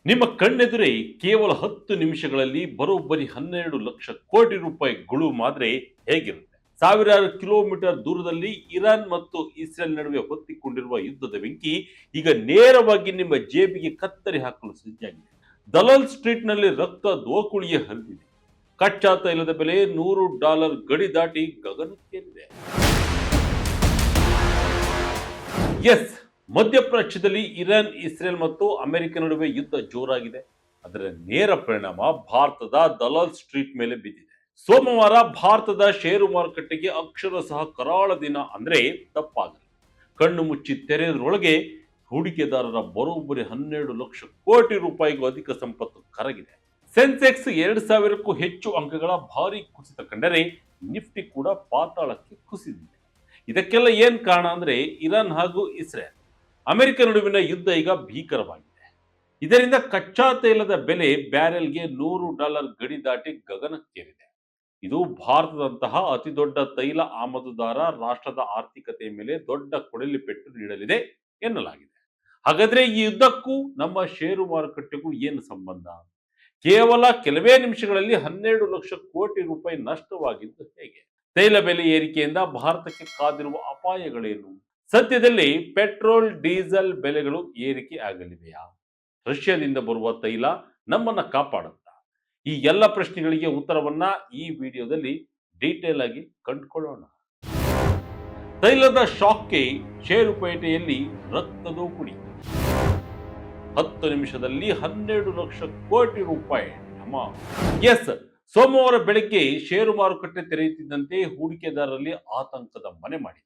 ನಿಮ್ಮ ಕಣ್ಣೆದುರೇ ಕೇವಲ 10 ನಿಮಿಷಗಳಲ್ಲಿ ಬರೋಬ್ಬರಿ 12 ಲಕ್ಷ ಕೋಟಿ ರೂಪಾಯಿ ಗುಳು ಮಾದ್ರೆ ಹೇಗಿರುತ್ತೆ? ಸಾವಿರಾರು ಕಿಲೋಮೀಟರ್ ದೂರದಲ್ಲಿ ಇರಾನ್ ಮತ್ತು ಇಸ್ರೇಲ್ ನಡುವೆ ಹೊತ್ತಿಕೊಂಡಿರುವ ಯುದ್ಧದ ಬೆಂಕಿ ಈಗ ನೇರವಾಗಿ ನಿಮ್ಮ ಜೇಬಿಗೆ ಕತ್ತರಿ ಹಾಕಲು ಸಜ್ಜಾಗಿದೆ. ದಲಾಲ್ ಸ್ಟ್ರೀಟ್‌ನಲ್ಲಿ ರಕ್ತ ದೋಕುಳಿಯೇ ಹರಿದಿದೆ. ಕಚ್ಚಾ ತೈಲದ ಬೆಲೆ $100 ಗಡಿ ದಾಟಿ ಗಗನಕ್ಕೇರಿದೆ. ಎಸ್, ಮಧ್ಯಪ್ರಾಚ್ಯದಲ್ಲಿ ಇರಾನ್, ಇಸ್ರೇಲ್ ಮತ್ತು ಅಮೆರಿಕ ನಡುವೆ ಯುದ್ಧ ಜೋರಾಗಿದೆ. ಅದರ ನೇರ ಪರಿಣಾಮ ಭಾರತದ ದಲಾಲ್ ಸ್ಟ್ರೀಟ್ ಮೇಲೆ ಬಿದ್ದಿದೆ. ಸೋಮವಾರ ಭಾರತದ ಷೇರು ಮಾರುಕಟ್ಟೆಗೆ ಅಕ್ಷರಶಃ ಕರಾಳ ದಿನ ಅಂದ್ರೆ ತಪ್ಪಾಗಲ್ಲ. ಕಣ್ಣು ಮುಚ್ಚಿ ತೆರೆಯದರೊಳಗೆ ಹೂಡಿಕೆದಾರರ ಬರೋಬ್ಬರಿ 12 ಲಕ್ಷ ಕೋಟಿ ರೂಪಾಯಿಗೂ ಅಧಿಕ ಸಂಪತ್ತು ಕರಗಿದೆ. ಸೆನ್ಸೆಕ್ಸ್ 2000ಕ್ಕೂ ಹೆಚ್ಚು ಅಂಕಗಳ ಭಾರಿ ಕುಸಿತ ಕಂಡರೆ ನಿಫ್ಟಿ ಕೂಡ ಪಾತಾಳಕ್ಕೆ ಕುಸಿದಿದೆ. ಇದಕ್ಕೆಲ್ಲ ಏನ್ ಕಾರಣ ಅಂದ್ರೆ ಇರಾನ್ ಹಾಗೂ ಇಸ್ರೇಲ್, ಅಮೆರಿಕ ನಡುವಿನ ಯುದ್ಧ ಈಗ ಭೀಕರವಾಗಿದೆ. ಇದರಿಂದ ಕಚ್ಚಾ ತೈಲದ ಬೆಲೆ ಬ್ಯಾರೆಲ್ಗೆ $100 ಗಡಿ ದಾಟಿ ಗಗನಕ್ಕೇರಿದೆ. ಇದು ಭಾರತದಂತಹ ಅತಿ ದೊಡ್ಡ ತೈಲ ಆಮದುದಾರ ರಾಷ್ಟ್ರದ ಆರ್ಥಿಕತೆಯ ಮೇಲೆ ದೊಡ್ಡ ಕೊಡಲಿ ಪೆಟ್ಟು ನೀಡಲಿದೆ ಎನ್ನಲಾಗಿದೆ. ಹಾಗಾದ್ರೆ ಈ ಯುದ್ಧಕ್ಕೂ ನಮ್ಮ ಷೇರು ಮಾರುಕಟ್ಟೆಗೂ ಏನು ಸಂಬಂಧ? ಕೇವಲ ಕೆಲವೇ ನಿಮಿಷಗಳಲ್ಲಿ 12 ಲಕ್ಷ ಕೋಟಿ ರೂಪಾಯಿ ನಷ್ಟವಾಗಿದ್ದು ಹೇಗೆ? ತೈಲ ಬೆಲೆ ಏರಿಕೆಯಿಂದ ಭಾರತಕ್ಕೆ ಕಾದಿರುವ ಅಪಾಯಗಳೇನು? ಸದ್ಯದಲ್ಲಿ ಪೆಟ್ರೋಲ್, ಡೀಸೆಲ್ ಬೆಲೆಗಳು ಏರಿಕೆ ಆಗಲಿವೆಯಾ? ರಷ್ಯಾದಿಂದ ಬರುವ ತೈಲ ನಮ್ಮನ್ನ ಕಾಪಾಡುತ್ತಾ? ಈ ಎಲ್ಲ ಪ್ರಶ್ನೆಗಳಿಗೆ ಉತ್ತರವನ್ನ ಈ ವಿಡಿಯೋದಲ್ಲಿ ಡೀಟೇಲ್ ಆಗಿ ಕಂಡುಕೊಳ್ಳೋಣ. ತೈಲದ ಶಾಕ್ಗೆ ಷೇರುಪೇಟೆಯಲ್ಲಿ ರಕ್ತದೋಕುಳಿ. 10 ನಿಮಿಷದಲ್ಲಿ 12 ಲಕ್ಷ ಕೋಟಿ ರೂಪಾಯಿ. ಎಸ್, ಸೋಮವಾರ ಬೆಳಗ್ಗೆ ಷೇರು ಮಾರುಕಟ್ಟೆ ತೆರೆಯುತ್ತಿದ್ದಂತೆ ಹೂಡಿಕೆದಾರರಲ್ಲಿ ಆತಂಕದ ಮನೆ ಮಾಡಿದೆ.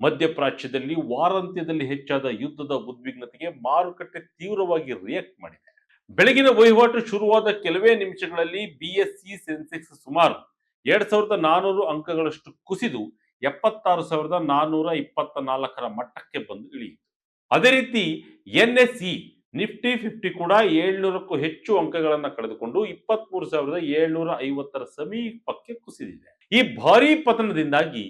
ಮಧ್ಯಪ್ರಾಚ್ಯದಲ್ಲಿ ವಾರಾಂತ್ಯದಲ್ಲಿ ಹೆಚ್ಚಾದ ಯುದ್ಧದ ಉದ್ವಿಗ್ನತೆಗೆ ಮಾರುಕಟ್ಟೆ ತೀವ್ರವಾಗಿ ರಿಯಾಕ್ಟ್ ಮಾಡಿದೆ. ಬೆಳಗಿನ ವಹಿವಾಟು ಶುರುವಾದ ಕೆಲವೇ ನಿಮಿಷಗಳಲ್ಲಿ ಬಿಎಸ್ಇ ಸೆನ್ಸೆಕ್ಸ್ ಸುಮಾರು 2400 ಅಂಕಗಳಷ್ಟು ಕುಸಿದು 76,424ರ ಮಟ್ಟಕ್ಕೆ ಬಂದು ಇಳಿಯಿತು. ಅದೇ ರೀತಿ ಎನ್ಎಸ್ಇ ನಿಫ್ಟಿ 50 ಕೂಡ 700ಕ್ಕೂ ಹೆಚ್ಚು ಅಂಕಗಳನ್ನು ಕಳೆದುಕೊಂಡು 23,750ರ ಸಮೀಪಕ್ಕೆ ಕುಸಿದಿದೆ. ಈ ಭಾರೀ ಪತನದಿಂದಾಗಿ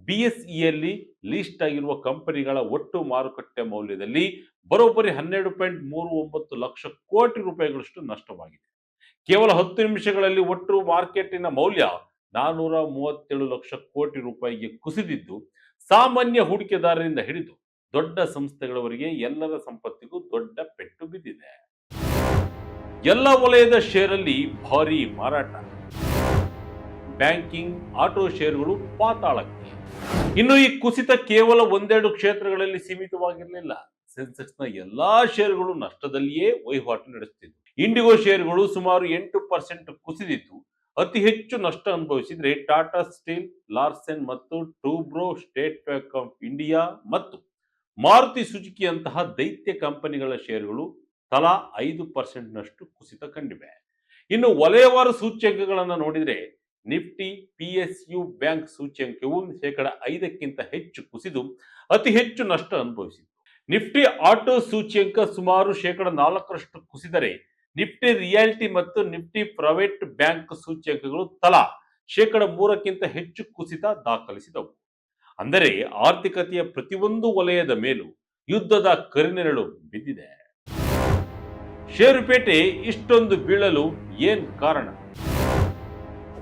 ಬಿಎಸ್ಇಯಲ್ಲಿ ಲಿಸ್ಟ್ ಆಗಿರುವ ಕಂಪನಿಗಳ ಒಟ್ಟು ಮಾರುಕಟ್ಟೆ ಮೌಲ್ಯದಲ್ಲಿ ಬರೋಬ್ಬರಿ 12.39 ಲಕ್ಷ ಕೋಟಿ ರೂಪಾಯಿಗಳಷ್ಟು ನಷ್ಟವಾಗಿದೆ. ಕೇವಲ 10 ನಿಮಿಷಗಳಲ್ಲಿ ಒಟ್ಟು ಮಾರ್ಕೆಟಿನ ಮೌಲ್ಯ 437 ಲಕ್ಷ ಕೋಟಿ ರೂಪಾಯಿಗೆ ಕುಸಿದಿದ್ದು, ಸಾಮಾನ್ಯ ಹೂಡಿಕೆದಾರರಿಂದ ಹಿಡಿದು ದೊಡ್ಡ ಸಂಸ್ಥೆಗಳವರೆಗೆ ಎಲ್ಲರ ಸಂಪತ್ತಿಗೂ ದೊಡ್ಡ ಪೆಟ್ಟು ಬಿದ್ದಿದೆ. ಎಲ್ಲ ವಲಯದ ಷೇರಲ್ಲಿ ಭಾರೀ ಮಾರಾಟ. ಬ್ಯಾಂಕಿಂಗ್, ಆಟೋ ಷೇರುಗಳು ಪಾತಾಳಕ್ಕೆ. ಇನ್ನು ಈ ಕುಸಿತ ಕೇವಲ ಒಂದೆರಡು ಕ್ಷೇತ್ರಗಳಲ್ಲಿ ಸೀಮಿತವಾಗಿರಲಿಲ್ಲ. ಸೆನ್ಸೆಕ್ಸ್ನ ಎಲ್ಲಾ ಷೇರುಗಳು ನಷ್ಟದಲ್ಲಿಯೇ ವಹಿವಾಟು ನಡೆಸುತ್ತಿದ್ದವು. ಇಂಡಿಗೋ ಷೇರುಗಳು ಸುಮಾರು 8% ಕುಸಿದಿದ್ದು, ಅತಿ ಹೆಚ್ಚು ನಷ್ಟ ಅನುಭವಿಸಿದ್ರೆ ಟಾಟಾ ಸ್ಟೀಲ್, ಲಾರ್ಸೆನ್ ಮತ್ತು ಟೂಬ್ರೋ, ಸ್ಟೇಟ್ ಬ್ಯಾಂಕ್ ಆಫ್ ಇಂಡಿಯಾ ಮತ್ತು ಮಾರುತಿ ಸುಜುಕಿಯಂತಹ ದೈತ್ಯ ಕಂಪನಿಗಳ ಷೇರುಗಳು ತಲಾ 5%ನಷ್ಟು ಕುಸಿತ ಕಂಡಿವೆ. ಇನ್ನು ವಲಯವಾರು ಸೂಚ್ಯಂಕಗಳನ್ನು ನೋಡಿದರೆ ನಿಫ್ಟಿ ಪಿಎಸ್ಯು ಬ್ಯಾಂಕ್ ಸೂಚ್ಯಂಕವು 5%ಕ್ಕಿಂತ ಹೆಚ್ಚು ಕುಸಿದು ಅತಿ ಹೆಚ್ಚು ನಷ್ಟ ಅನುಭವಿಸಿತು. ನಿಫ್ಟಿ ಆಟೋ ಸೂಚ್ಯಂಕ ಸುಮಾರು 4% ಕುಸಿದರೆ ನಿಫ್ಟಿ ರಿಯಾಲಿಟಿ ಮತ್ತು ನಿಫ್ಟಿ ಪ್ರೈವೇಟ್ ಬ್ಯಾಂಕ್ ಸೂಚ್ಯಂಕಗಳು ತಲಾ 3%ಕ್ಕಿಂತ ಹೆಚ್ಚು ಕುಸಿತ ದಾಖಲಿಸಿದವು. ಅಂದರೆ ಆರ್ಥಿಕತೆಯ ಪ್ರತಿಯೊಂದು ವಲಯದ ಮೇಲೂ ಯುದ್ಧದ ಕರಿನೆರಳು ಬಿದ್ದಿದೆ. ಷೇರುಪೇಟೆ ಇಷ್ಟೊಂದು ಬೀಳಲು ಏನ್ ಕಾರಣ?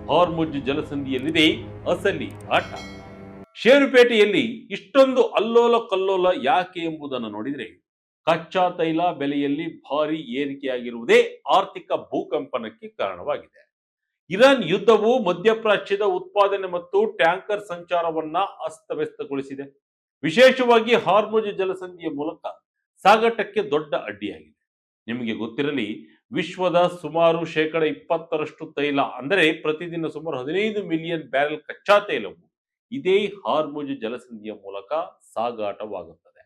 ಹಾರ್ಮುಜ್ ಜಲಸಂಧಿಯಲ್ಲಿದೆ ಅಸಲಿ ಆಟ. ಷೇರುಪೇಟೆಯಲ್ಲಿ ಇಷ್ಟೊಂದು ಅಲ್ಲೋಲ ಕಲ್ಲೋಲ ಯಾಕೆ ಎಂಬುದನ್ನು ನೋಡಿದರೆ, ಕಚ್ಚಾ ತೈಲ ಬೆಲೆಯಲ್ಲಿ ಭಾರಿ ಏರಿಕೆಯಾಗಿರುವುದೇ ಆರ್ಥಿಕ ಭೂಕಂಪನಕ್ಕೆ ಕಾರಣವಾಗಿದೆ. ಇರಾನ್ ಯುದ್ಧವು ಮಧ್ಯಪ್ರಾಚ್ಯದ ಉತ್ಪಾದನೆ ಮತ್ತು ಟ್ಯಾಂಕರ್ ಸಂಚಾರವನ್ನ ಅಸ್ತವ್ಯಸ್ತಗೊಳಿಸಿದೆ. ವಿಶೇಷವಾಗಿ ಹಾರ್ಮುಜ್ ಜಲಸಂಧಿಯ ಮೂಲಕ ಸಾಗಾಟಕ್ಕೆ ದೊಡ್ಡ ಅಡ್ಡಿಯಾಗಿದೆ. ನಿಮಗೆ ಗೊತ್ತಿರಲಿ, ವಿಶ್ವದ ಸುಮಾರು 20% ತೈಲ ಅಂದರೆ ಪ್ರತಿದಿನ ಸುಮಾರು 15 ಮಿಲಿಯನ್ ಬ್ಯಾರೆಲ್ ಕಚ್ಚಾ ತೈಲವು ಇದೇ ಹಾರ್ಮುಜ್ ಜಲಸಂಧಿಯ ಮೂಲಕ ಸಾಗಾಟವಾಗುತ್ತದೆ.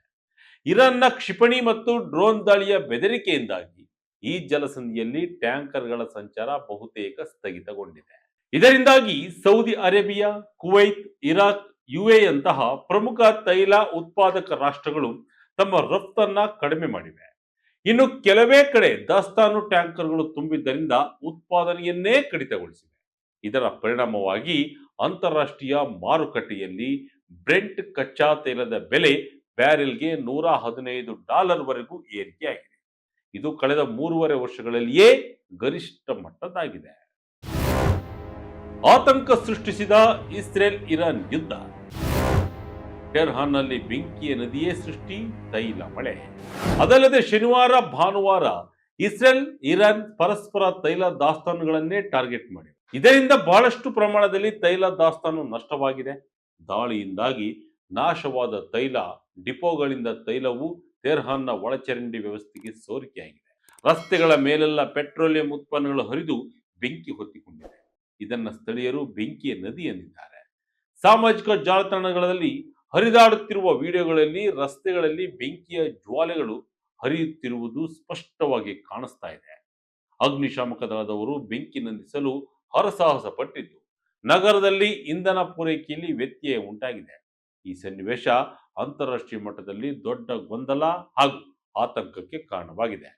ಇರಾನ್ನ ಕ್ಷಿಪಣಿ ಮತ್ತು ಡ್ರೋನ್ ದಾಳಿಯ ಬೆದರಿಕೆಯಿಂದಾಗಿ ಈ ಜಲಸಂಧಿಯಲ್ಲಿ ಟ್ಯಾಂಕರ್ಗಳ ಸಂಚಾರ ಬಹುತೇಕ ಸ್ಥಗಿತಗೊಂಡಿದೆ. ಇದರಿಂದಾಗಿ Saudi Arabia, Kuwait, Iraq, UAE ಪ್ರಮುಖ ತೈಲ ಉತ್ಪಾದಕ ರಾಷ್ಟ್ರಗಳು ತಮ್ಮ ರಫ್ತನ್ನ ಕಡಿಮೆ ಮಾಡಿವೆ. ಇನ್ನು ಕೆಲವೇ ಕಡೆ ದಾಸ್ತಾನು ಟ್ಯಾಂಕರ್ಗಳು ತುಂಬಿದ್ದರಿಂದ ಉತ್ಪಾದನೆಯನ್ನೇ ಕಡಿತಗೊಳಿಸಿವೆ. ಇದರ ಪರಿಣಾಮವಾಗಿ ಅಂತಾರಾಷ್ಟ್ರೀಯ ಮಾರುಕಟ್ಟೆಯಲ್ಲಿ ಬ್ರೆಂಟ್ ಕಚ್ಚಾ ತೈಲದ ಬೆಲೆ ಬ್ಯಾರೆಲ್ಗೆ $115 ವರೆಗೂ ಏರಿಕೆಯಾಗಿದೆ. ಇದು ಕಳೆದ 3.5 ವರ್ಷಗಳಲ್ಲಿಯೇ ಗರಿಷ್ಠ ಮಟ್ಟದಾಗಿದೆ. ಆತಂಕ ಸೃಷ್ಟಿಸಿದ ಇಸ್ರೇಲ್ ಇರಾನ್ ಯುದ್ಧ. ಟೆಹರಾನ್ನಲ್ಲಿ ಬೆಂಕಿಯ ನದಿಯೇ ಸೃಷ್ಟಿ, ತೈಲ ಮಳೆ. ಅದಲ್ಲದೆ ಶನಿವಾರ ಭಾನುವಾರ ಇಸ್ರೇಲ್ ಇರಾನ್ ಪರಸ್ಪರ ತೈಲ ದಾಸ್ತಾನುಗಳನ್ನೇ ಟಾರ್ಗೆಟ್ ಮಾಡಿದೆ. ಇದರಿಂದ ಬಹಳಷ್ಟು ಪ್ರಮಾಣದಲ್ಲಿ ತೈಲ ದಾಸ್ತಾನು ನಷ್ಟವಾಗಿದೆ. ದಾಳಿಯಿಂದಾಗಿ ನಾಶವಾದ ತೈಲ ಡಿಪೋಗಳಿಂದ ತೈಲವು ಟೆಹರಾನ್ನ ಒಳಚರಂಡಿ ವ್ಯವಸ್ಥೆಗೆ ಸೋರಿಕೆಯಾಗಿದೆ. ರಸ್ತೆಗಳ ಮೇಲೆಲ್ಲ ಪೆಟ್ರೋಲಿಯಂ ಉತ್ಪನ್ನಗಳು ಹರಿದು ಬೆಂಕಿ ಹೊತ್ತಿಕೊಂಡಿದೆ. ಇದನ್ನ ಸ್ಥಳೀಯರು ಬೆಂಕಿಯ ನದಿ ಎಂದಿದ್ದಾರೆ. ಸಾಮಾಜಿಕ ಜಾಲತಾಣಗಳಲ್ಲಿ ಹರಿದಾಡುತ್ತಿರುವ ವಿಡಿಯೋಗಳಲ್ಲಿ ರಸ್ತೆಗಳಲ್ಲಿ ಬೆಂಕಿಯ ಜ್ವಾಲೆಗಳು ಹರಿಯುತ್ತಿರುವುದು ಸ್ಪಷ್ಟವಾಗಿ ಕಾಣಿಸ್ತಾ ಇದೆ. ಅಗ್ನಿಶಾಮಕ ದಳದವರು ಬೆಂಕಿ ನಂದಿಸಲು ಹರಸಾಹಸ ಪಟ್ಟಿದ್ದು ನಗರದಲ್ಲಿ ಇಂಧನ ಪೂರೈಕೆಯಲ್ಲಿ ವ್ಯತ್ಯಯ ಉಂಟಾಗಿದೆ. ಈ ಸನ್ನಿವೇಶ ಅಂತಾರಾಷ್ಟ್ರೀಯ ಮಟ್ಟದಲ್ಲಿ ದೊಡ್ಡ ಗೊಂದಲ ಹಾಗೂ ಆತಂಕಕ್ಕೆ ಕಾರಣವಾಗಿದೆ.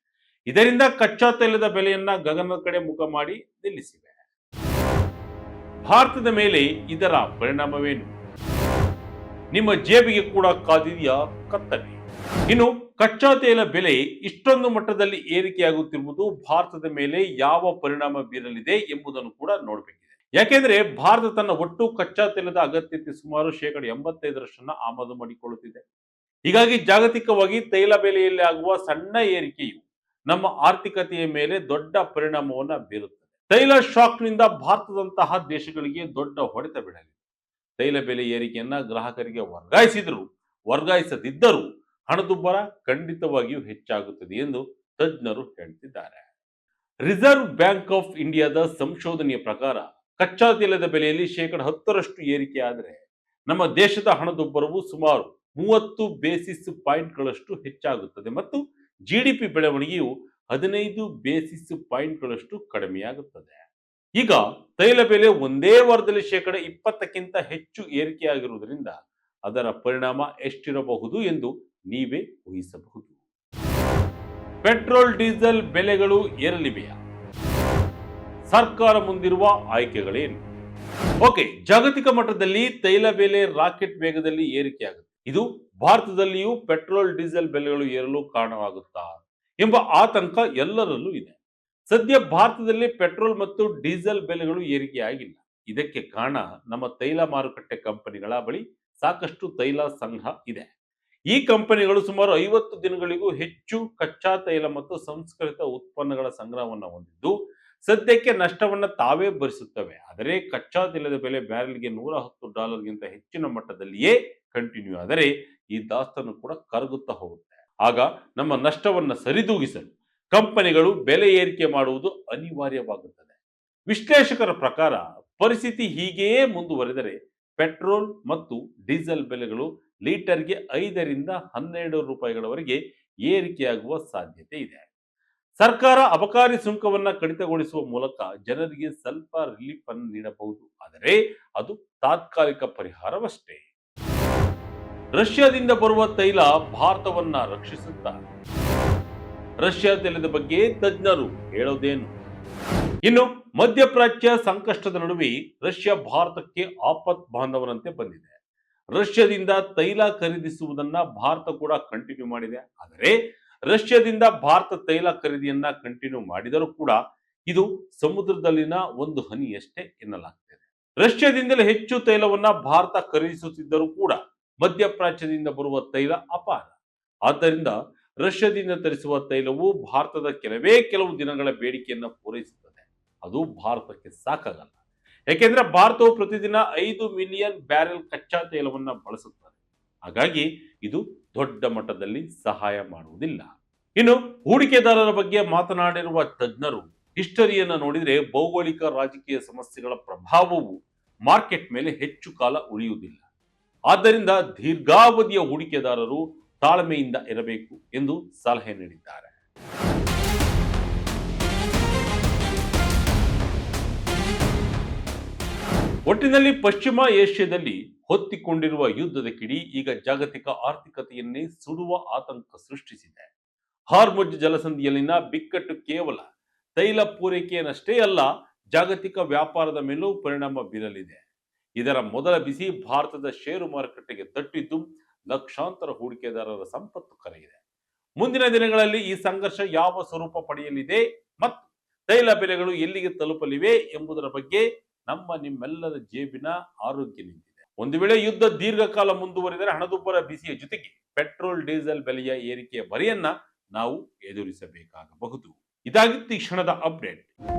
ಇದರಿಂದ ಕಚ್ಚಾ ತೈಲದ ಬೆಲೆಯನ್ನ ಗಗನದ ಕಡೆ ಮುಖ ಮಾಡಿ ನಿಲ್ಲಿಸಿವೆ. ಭಾರತದ ಮೇಲೆ ಇದರ ಪರಿಣಾಮವೇನು? ನಿಮ್ಮ ಜೇಬಿಗೆ ಕೂಡ ಕಾದಿದೆಯಾ ಕತ್ತಲೆ? ಇನ್ನು ಕಚ್ಚಾ ತೈಲ ಬೆಲೆ ಇಷ್ಟೊಂದು ಮಟ್ಟದಲ್ಲಿ ಏರಿಕೆಯಾಗುತ್ತಿರುವುದು ಭಾರತದ ಮೇಲೆ ಯಾವ ಪರಿಣಾಮ ಬೀರಲಿದೆ ಎಂಬುದನ್ನು ಕೂಡ ನೋಡಬೇಕಿದೆ. ಯಾಕೆಂದ್ರೆ ಭಾರತ ತನ್ನ ಒಟ್ಟು ಕಚ್ಚಾ ತೈಲದ ಅಗತ್ಯತೆ ಸುಮಾರು 85% ಆಮದು ಮಾಡಿಕೊಳ್ಳುತ್ತಿದೆ. ಹೀಗಾಗಿ ಜಾಗತಿಕವಾಗಿ ತೈಲ ಬೆಲೆಯಲ್ಲಿ ಆಗುವ ಸಣ್ಣ ಏರಿಕೆಯು ನಮ್ಮ ಆರ್ಥಿಕತೆಯ ಮೇಲೆ ದೊಡ್ಡ ಪರಿಣಾಮವನ್ನು ಬೀರುತ್ತದೆ. ತೈಲ ಶಾಕ್ನಿಂದ ಭಾರತದಂತಹ ದೇಶಗಳಿಗೆ ದೊಡ್ಡ ಹೊಡೆತ ಬೀಳಲಿದೆ. ತೈಲ ಬೆಲೆ ಏರಿಕೆಯನ್ನ ಗ್ರಾಹಕರಿಗೆ ವರ್ಗಾಯಿಸದಿದ್ದರೂ ಹಣದುಬ್ಬರ ಖಂಡಿತವಾಗಿಯೂ ಹೆಚ್ಚಾಗುತ್ತದೆ ಎಂದು ತಜ್ಞರು ಹೇಳ್ತಿದ್ದಾರೆ. ರಿಸರ್ವ್ ಬ್ಯಾಂಕ್ ಆಫ್ ಇಂಡಿಯಾದ ಸಂಶೋಧನೆಯ ಪ್ರಕಾರ ಕಚ್ಚಾ ತೈಲದ ಬೆಲೆಯಲ್ಲಿ 10% ಏರಿಕೆ ಆದರೆ ನಮ್ಮ ದೇಶದ ಹಣದುಬ್ಬರವು ಸುಮಾರು 30 ಬೇಸಿಸ್ ಪಾಯಿಂಟ್ಗಳಷ್ಟು ಹೆಚ್ಚಾಗುತ್ತದೆ ಮತ್ತು ಜಿಡಿಪಿ ಬೆಳವಣಿಗೆಯು 15 ಬೇಸಿಸ್ ಪಾಯಿಂಟ್ಗಳಷ್ಟು ಕಡಿಮೆಯಾಗುತ್ತದೆ. ಈಗ ತೈಲ ಬೆಲೆ ಒಂದೇ ವಾರದಲ್ಲಿ 20%ಕ್ಕಿಂತ ಹೆಚ್ಚು ಏರಿಕೆಯಾಗಿರುವುದರಿಂದ ಅದರ ಪರಿಣಾಮ ಎಷ್ಟಿರಬಹುದು ಎಂದು ನೀವೇ ಊಹಿಸಬಹುದು. ಪೆಟ್ರೋಲ್ ಡೀಸೆಲ್ ಬೆಲೆಗಳು ಏರಲಿವೆಯಾ? ಸರ್ಕಾರ ಮುಂದಿರುವ ಆಯ್ಕೆಗಳೇನು? ಓಕೆ, ಜಾಗತಿಕ ಮಟ್ಟದಲ್ಲಿ ತೈಲ ಬೆಲೆ ರಾಕೆಟ್ ವೇಗದಲ್ಲಿ ಏರಿಕೆಯಾಗುತ್ತೆ. ಇದು ಭಾರತದಲ್ಲಿಯೂ ಪೆಟ್ರೋಲ್ ಡೀಸೆಲ್ ಬೆಲೆಗಳು ಏರಲು ಕಾರಣವಾಗುತ್ತಾ ಎಂಬ ಆತಂಕ ಎಲ್ಲರಲ್ಲೂ ಇದೆ. ಸದ್ಯ ಭಾರತದಲ್ಲಿ ಪೆಟ್ರೋಲ್ ಮತ್ತು ಡೀಸೆಲ್ ಬೆಲೆಗಳು ಏರಿಕೆಯಾಗಿಲ್ಲ. ಇದಕ್ಕೆ ಕಾರಣ ನಮ್ಮ ತೈಲ ಮಾರುಕಟ್ಟೆ ಕಂಪನಿಗಳ ಬಳಿ ಸಾಕಷ್ಟು ತೈಲ ಸಂಗ್ರಹ ಇದೆ. ಈ ಕಂಪನಿಗಳು ಸುಮಾರು 50 ದಿನಗಳಿಗೂ ಹೆಚ್ಚು ಕಚ್ಚಾ ತೈಲ ಮತ್ತು ಸಂಸ್ಕರಿತ ಉತ್ಪನ್ನಗಳ ಸಂಗ್ರಹವನ್ನು ಹೊಂದಿದ್ದು ಸದ್ಯಕ್ಕೆ ನಷ್ಟವನ್ನು ತಾವೇ ಭರಿಸುತ್ತವೆ. ಆದರೆ ಕಚ್ಚಾ ತೈಲದ ಬೆಲೆ ಬ್ಯಾರೆಲ್ಗೆ $110ಗಿಂತ ಹೆಚ್ಚಿನ ಮಟ್ಟದಲ್ಲಿಯೇ ಕಂಟಿನ್ಯೂ ಆದರೆ ಈ ದಾಸ್ತಾನು ಕೂಡ ಕರಗುತ್ತಾ ಹೋಗುತ್ತೆ. ಆಗ ನಮ್ಮ ನಷ್ಟವನ್ನು ಸರಿದೂಗಿಸಲು ಕಂಪನಿಗಳು ಬೆಲೆ ಏರಿಕೆ ಮಾಡುವುದು ಅನಿವಾರ್ಯವಾಗುತ್ತದೆ. ವಿಶ್ಲೇಷಕರ ಪ್ರಕಾರ ಪರಿಸ್ಥಿತಿ ಹೀಗೆಯೇ ಮುಂದುವರೆದರೆ ಪೆಟ್ರೋಲ್ ಮತ್ತು ಡೀಸೆಲ್ ಬೆಲೆಗಳು ಲೀಟರ್ಗೆ 5 ರಿಂದ 12 ರೂಪಾಯಿಗಳವರೆಗೆ ಏರಿಕೆಯಾಗುವ ಸಾಧ್ಯತೆ ಇದೆ. ಸರ್ಕಾರ ಅಬಕಾರಿ ಸುಂಕವನ್ನ ಕಡಿತಗೊಳಿಸುವ ಮೂಲಕ ಜನರಿಗೆ ಸ್ವಲ್ಪ ರಿಲೀಫ್ ಅನ್ನು ನೀಡಬಹುದು. ಆದರೆ ಅದು ತಾತ್ಕಾಲಿಕ ಪರಿಹಾರವಷ್ಟೇ. ರಷ್ಯಾದಿಂದ ಬರುವ ತೈಲ ಭಾರತವನ್ನ ರಕ್ಷಿಸುತ್ತಾ? ರಷ್ಯಾ ತೈಲದ ಬಗ್ಗೆ ತಜ್ಞರು ಹೇಳೋದೇನು? ಇನ್ನು ಮಧ್ಯಪ್ರಾಚ್ಯ ಸಂಕಷ್ಟದ ನಡುವೆ ರಷ್ಯಾ ಭಾರತಕ್ಕೆ ಆಪತ್ ಬಾಂಧವನಂತೆ ಬಂದಿದೆ. ರಷ್ಯಾದಿಂದ ತೈಲ ಖರೀದಿಸುವುದನ್ನ ಭಾರತ ಕೂಡ ಕಂಟಿನ್ಯೂ ಮಾಡಿದೆ. ಆದರೆ ರಷ್ಯಾದಿಂದ ಭಾರತ ತೈಲ ಖರೀದಿಯನ್ನ ಕಂಟಿನ್ಯೂ ಮಾಡಿದರೂ ಕೂಡ ಇದು ಸಮುದ್ರದಲ್ಲಿನ ಒಂದು ಹನಿಯಷ್ಟೇ ಎನ್ನಲಾಗ್ತಿದೆ. ರಷ್ಯಾದಿಂದಲೇ ಹೆಚ್ಚು ತೈಲವನ್ನ ಭಾರತ ಖರೀದಿಸುತ್ತಿದ್ದರೂ ಕೂಡ ಮಧ್ಯಪ್ರಾಚ್ಯದಿಂದ ಬರುವ ತೈಲ ಅಪಾರ. ಆದ್ದರಿಂದ ರಷ್ಯಾದಿಂದ ತರಿಸುವ ತೈಲವು ಭಾರತದ ಕೆಲವು ದಿನಗಳ ಬೇಡಿಕೆಯನ್ನು ಪೂರೈಸುತ್ತದೆ. ಅದು ಭಾರತಕ್ಕೆ ಸಾಕಾಗಲ್ಲ. ಯಾಕೆಂದ್ರೆ ಭಾರತವು ಪ್ರತಿದಿನ 5 ಮಿಲಿಯನ್ ಬ್ಯಾರೆಲ್ ಕಚ್ಚಾ ತೈಲವನ್ನ ಬಳಸುತ್ತದೆ. ಹಾಗಾಗಿ ಇದು ದೊಡ್ಡ ಮಟ್ಟದಲ್ಲಿ ಸಹಾಯ ಮಾಡುವುದಿಲ್ಲ. ಇನ್ನು ಹೂಡಿಕೆದಾರರ ಬಗ್ಗೆ ಮಾತನಾಡಿರುವ ತಜ್ಞರು ಹಿಸ್ಟರಿಯನ್ನು ನೋಡಿದರೆ ಭೌಗೋಳಿಕ ರಾಜಕೀಯ ಸಮಸ್ಯೆಗಳ ಪ್ರಭಾವವು ಮಾರ್ಕೆಟ್ ಮೇಲೆ ಹೆಚ್ಚು ಕಾಲ ಉಳಿಯುವುದಿಲ್ಲ. ಆದ್ದರಿಂದ ದೀರ್ಘಾವಧಿಯ ಹೂಡಿಕೆದಾರರು ತಾಳ್ಮೆಯಿಂದ ಇರಬೇಕು ಎಂದು ಸಲಹೆ ನೀಡಿದ್ದಾರೆ. ಒಟ್ಟಿನಲ್ಲಿ ಪಶ್ಚಿಮ ಏಷ್ಯಾದಲ್ಲಿ ಹೊತ್ತಿಕೊಂಡಿರುವ ಯುದ್ಧದ ಕಿಡಿ ಈಗ ಜಾಗತಿಕ ಆರ್ಥಿಕತೆಯನ್ನೇ ಸುಡುವ ಆತಂಕ ಸೃಷ್ಟಿಸಿದೆ. ಹಾರ್ಮುಜ್ ಜಲಸಂಧಿಯಲ್ಲಿನ ಬಿಕ್ಕಟ್ಟು ಕೇವಲ ತೈಲ ಪೂರೈಕೆಯನ್ನಷ್ಟೇ ಅಲ್ಲ, ಜಾಗತಿಕ ವ್ಯಾಪಾರದ ಮೇಲೂ ಪರಿಣಾಮ ಬೀರಲಿದೆ. ಇದರ ಮೊದಲ ಬಿಸಿ ಭಾರತದ ಷೇರು ಮಾರುಕಟ್ಟೆಗೆ ತಟ್ಟಿದ್ದು ಲಕ್ಷಾಂತರ ಹೂಡಿಕೆದಾರರ ಸಂಪತ್ತು ಕರಗಿದೆ. ಮುಂದಿನ ದಿನಗಳಲ್ಲಿ ಈ ಸಂಘರ್ಷ ಯಾವ ಸ್ವರೂಪ ಪಡೆಯಲಿದೆ ಮತ್ತು ತೈಲ ಬೆಲೆಗಳು ಎಲ್ಲಿಗೆ ತಲುಪಲಿವೆ ಎಂಬುದರ ಬಗ್ಗೆ ನಿಮ್ಮೆಲ್ಲರ ಜೇಬಿನ ಆರೋಗ್ಯ ನಿಂತಿದೆ. ಒಂದು ವೇಳೆ ಯುದ್ಧ ದೀರ್ಘಕಾಲ ಮುಂದುವರಿದರೆ ಹಣದುಬ್ಬರ ಬಿಸಿಯ ಜೊತೆಗೆ ಪೆಟ್ರೋಲ್ ಡೀಸೆಲ್ ಬೆಲೆಯ ಏರಿಕೆಯ ಬರೆಯನ್ನ ನಾವು ಎದುರಿಸಬೇಕಾಗಬಹುದು. ಇದಾಗಿತ್ತು ಈ ಕ್ಷಣದ ಅಪ್ಡೇಟ್.